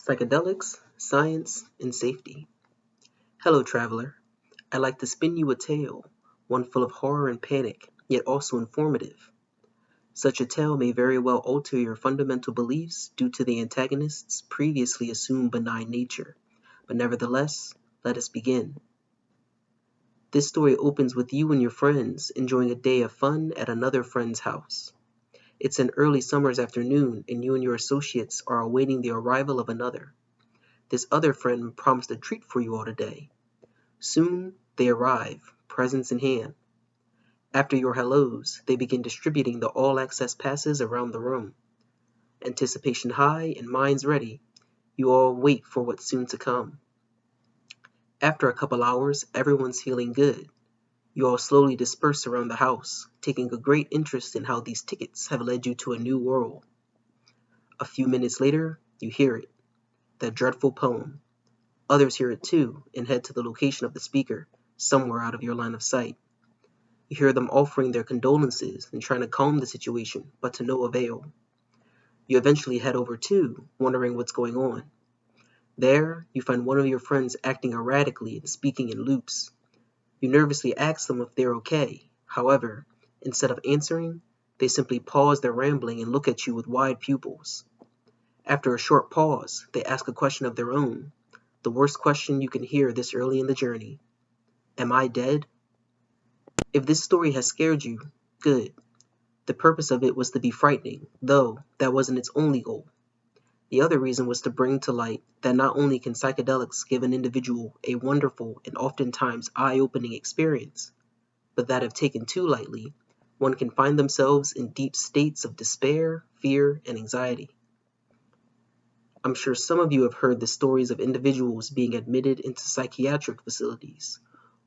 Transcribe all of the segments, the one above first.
Psychedelics, Science, and Safety. Hello, traveler. I'd like to spin you a tale, one full of horror and panic, yet also informative. Such a tale may very well alter your fundamental beliefs due to the antagonist's previously assumed benign nature, but nevertheless, let us begin. This story opens with you and your friends enjoying a day of fun at another friend's house. It's an early summer's afternoon, and you and your associates are awaiting the arrival of another. This other friend promised a treat for you all today. Soon they arrive, presents in hand. After your hellos, they begin distributing the all-access passes around the room. Anticipation high and minds ready, you all wait for what's soon to come. After a couple hours, everyone's feeling good. You all slowly disperse around the house, taking a great interest in how these tickets have led you to a new world. A few minutes later, you hear it, that dreadful poem. Others hear it too and head to the location of the speaker, somewhere out of your line of sight. You hear them offering their condolences and trying to calm the situation, but to no avail. You eventually head over too, wondering what's going on. There, you find one of your friends acting erratically and speaking in loops. You nervously ask them if they're okay. However, instead of answering, they simply pause their rambling and look at you with wide pupils. After a short pause, they ask a question of their own, the worst question you can hear this early in the journey. Am I dead? If this story has scared you, good. The purpose of it was to be frightening, though that wasn't its only goal. The other reason was to bring to light that not only can psychedelics give an individual a wonderful and oftentimes eye-opening experience, but that if taken too lightly, one can find themselves in deep states of despair, fear, and anxiety. I'm sure some of you have heard the stories of individuals being admitted into psychiatric facilities,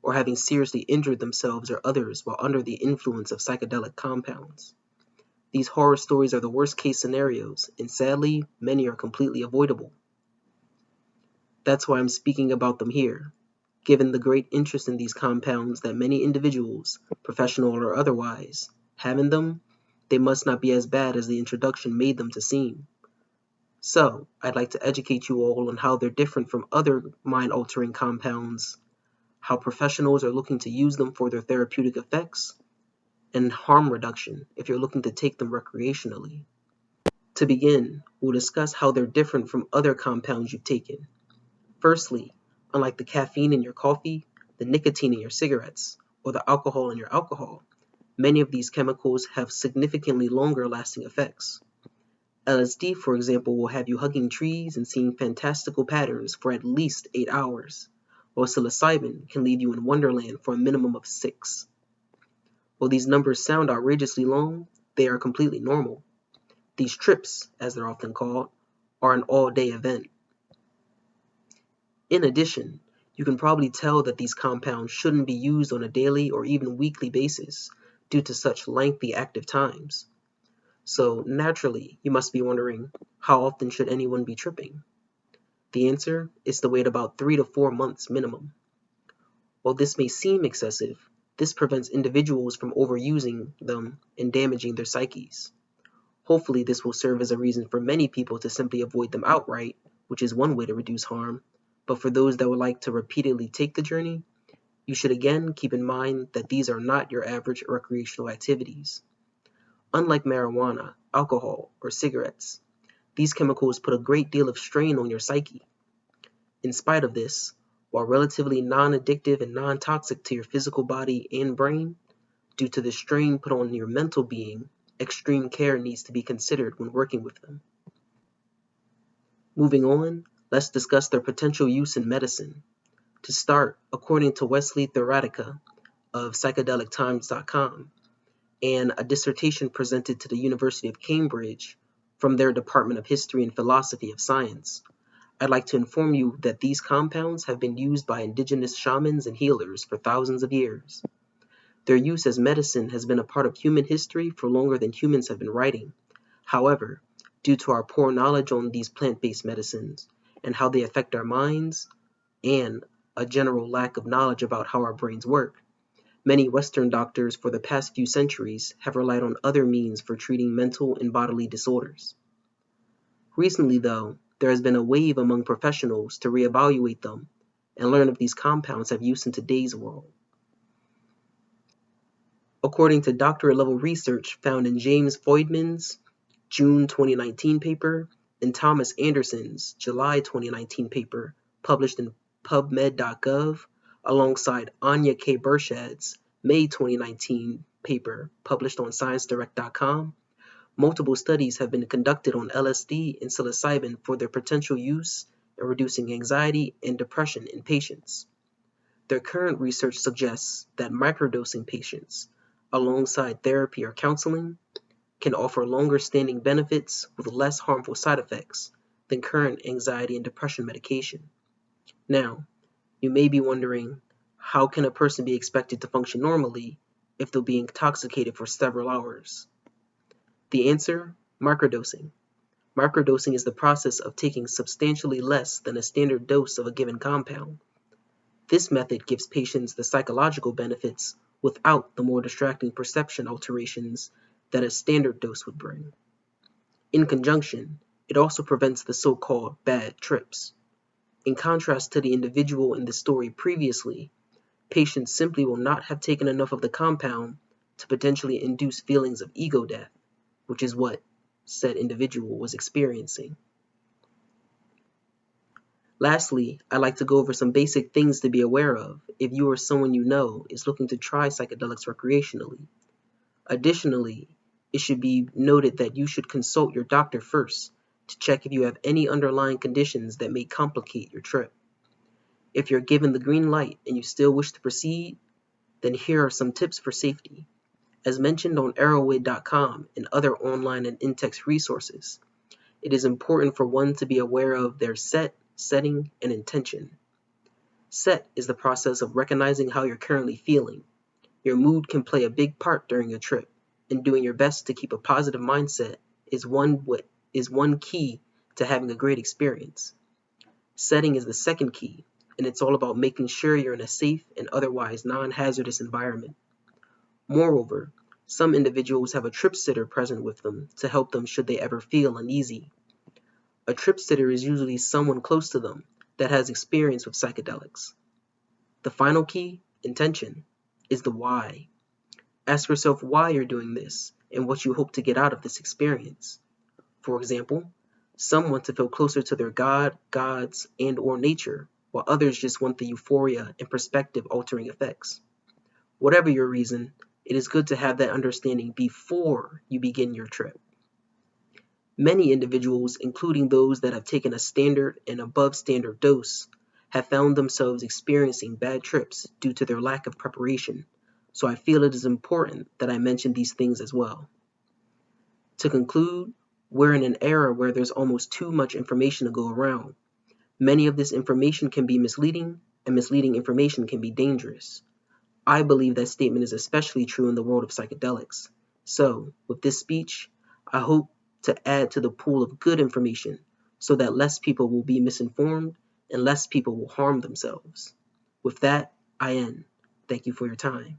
or having seriously injured themselves or others while under the influence of psychedelic compounds. These horror stories are the worst case scenarios, and sadly, many are completely avoidable. That's why I'm speaking about them here, given the great interest in these compounds that many individuals, professional or otherwise, have in them. They must not be as bad as the introduction made them to seem. So, I'd like to educate you all on how they're different from other mind-altering compounds, how professionals are looking to use them for their therapeutic effects, and harm reduction if you're looking to take them recreationally. To begin, we'll discuss how they're different from other compounds you've taken. Firstly, unlike the caffeine in your coffee, the nicotine in your cigarettes, or the alcohol in your alcohol, many of these chemicals have significantly longer lasting effects. LSD, for example, will have you hugging trees and seeing fantastical patterns for at least 8 hours, while psilocybin can leave you in wonderland for a minimum of 6. While these numbers sound outrageously long, they are completely normal. These trips, as they're often called, are an all-day event. In addition, you can probably tell that these compounds shouldn't be used on a daily or even weekly basis due to such lengthy active times. So naturally, you must be wondering, how often should anyone be tripping? The answer is to wait about 3 to 4 months minimum. While this may seem excessive, this prevents individuals from overusing them and damaging their psyches. Hopefully this will serve as a reason for many people to simply avoid them outright, which is one way to reduce harm. But for those that would like to repeatedly take the journey, you should again keep in mind that these are not your average recreational activities. Unlike marijuana, alcohol, or cigarettes, these chemicals put a great deal of strain on your psyche. In spite of this, while relatively non-addictive and non-toxic to your physical body and brain, due to the strain put on your mental being, extreme care needs to be considered when working with them. Moving on, let's discuss their potential use in medicine. To start, according to Wesley Theoretica of PsychedelicTimes.com, and a dissertation presented to the University of Cambridge from their Department of History and Philosophy of Science, I'd like to inform you that these compounds have been used by indigenous shamans and healers for thousands of years. Their use as medicine has been a part of human history for longer than humans have been writing. However, due to our poor knowledge on these plant-based medicines and how they affect our minds, and a general lack of knowledge about how our brains work, many Western doctors for the past few centuries have relied on other means for treating mental and bodily disorders. Recently, though, there has been a wave among professionals to reevaluate them and learn if these compounds have use in today's world. According to doctorate-level research found in James Freudman's June 2019 paper and Thomas Anderson's July 2019 paper published in PubMed.gov, alongside Anya K. Burchad's May 2019 paper published on ScienceDirect.com, multiple studies have been conducted on LSD and psilocybin for their potential use in reducing anxiety and depression in patients. Their current research suggests that microdosing patients, alongside therapy or counseling, can offer longer-standing benefits with less harmful side effects than current anxiety and depression medication. Now, you may be wondering, how can a person be expected to function normally if they'll be intoxicated for several hours? The answer: microdosing. Microdosing is the process of taking substantially less than a standard dose of a given compound. This method gives patients the psychological benefits without the more distracting perception alterations that a standard dose would bring. In conjunction, it also prevents the so-called bad trips. In contrast to the individual in the story previously, patients simply will not have taken enough of the compound to potentially induce feelings of ego death, which is what said individual was experiencing. Lastly, I'd like to go over some basic things to be aware of if you or someone you know is looking to try psychedelics recreationally. Additionally, it should be noted that you should consult your doctor first to check if you have any underlying conditions that may complicate your trip. If you're given the green light and you still wish to proceed, then here are some tips for safety. As mentioned on Arrowhead.com and other online and in-text resources, it is important for one to be aware of their setting, and intention. Set is the process of recognizing how you're currently feeling. Your mood can play a big part during a trip, and doing your best to keep a positive mindset is one key to having a great experience. Setting is the second key, and it's all about making sure you're in a safe and otherwise non-hazardous environment. Moreover, some individuals have a trip sitter present with them to help them should they ever feel uneasy. A trip sitter is usually someone close to them that has experience with psychedelics. The final key, intention, is the why. Ask yourself why you're doing this and what you hope to get out of this experience. For example, some want to feel closer to their God, gods, and/or nature, while others just want the euphoria and perspective-altering effects. Whatever your reason, it is good to have that understanding before you begin your trip. Many individuals, including those that have taken a standard and above standard dose, have found themselves experiencing bad trips due to their lack of preparation, so I feel it is important that I mention these things as well. To conclude, we're in an era where there's almost too much information to go around. Many of this information can be misleading, and misleading information can be dangerous. I believe that statement is especially true in the world of psychedelics. So, with this speech, I hope to add to the pool of good information so that less people will be misinformed and less people will harm themselves. With that, I end. Thank you for your time.